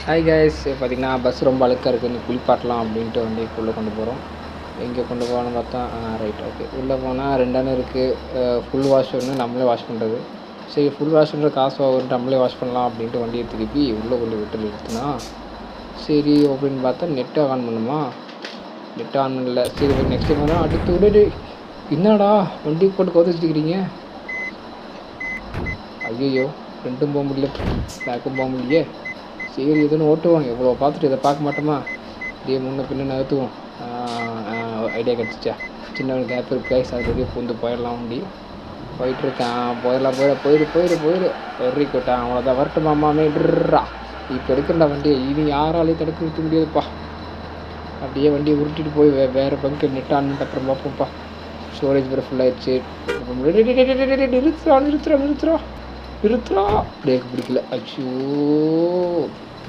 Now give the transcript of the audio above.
Hi guys, பார்த்தீங்கன்னா bus ரொம்ப அழுக்காக இருக்குது, குளிப்பாட்டலாம் அப்படின்ட்டு வண்டிக்குள்ளே கொண்டு போகிறோம். எங்கே கொண்டு போகலான்னு பார்த்தா ரைட் ஓகே. உள்ளே போனால் 2 அணை இருக்குது. ஃபுல் வாஷ் ஒன்று, நம்மளே வாஷ் பண்ணுறது. சரி, ஃபுல் வாஷ் பண்ணுற காசு ஆகுன்ட்டு நம்மளே வாஷ் பண்ணலாம் அப்படின்ட்டு வண்டியை திருப்பி உள்ளே கொண்டு விட்டு நிறுத்தினா சரி அப்படின்னு பார்த்தா நெட்டை ஆன் பண்ணுமா, நெட்டை ஆன் பண்ணல. சரி நெக்ஸ்ட் டைம் தான் அடுத்து விட என்னடா வண்டி போட்டு கவுத்துச்சிக்கிறீங்க. ஐயோ, ஃப்ரெண்ட்டும் போக முடியல, பேக்கும் போக முடியலையே. சரி எதுன்னு ஓட்டுவோம், எவ்வளோ பார்த்துட்டு இதை பார்க்க மாட்டோமா, இதே முன்ன பின்ன நகர்த்துவோம். ஐடியா கிடச்சிச்சா, சின்ன ஒரு கேப் இருக்கு கைஸ், அது வெளியே பூந்து போயிடலாம். முடி போயிட்டுருக்கேன், போயிடு வெறி கொட்டான். அவ்வளோதான், வரட்டும் மாமாமே ட்ரா. இப்போ எடுக்கிறா வண்டியை, இனி யாராலையும் தடுக்க நிறுத்த முடியாதுப்பா. அப்படியே வண்டியை உருட்டிட்டு போய் வேறு பங்கு நெட் ஆன் பண்ணிட்டு அப்புறம் பார்ப்போம்ப்பா. ஸ்டோரேஜ் வேறு ஃபுல்லாகிடுச்சு. நிறுத்துறா, பிரேக் பிடிக்கல. அச்சோ,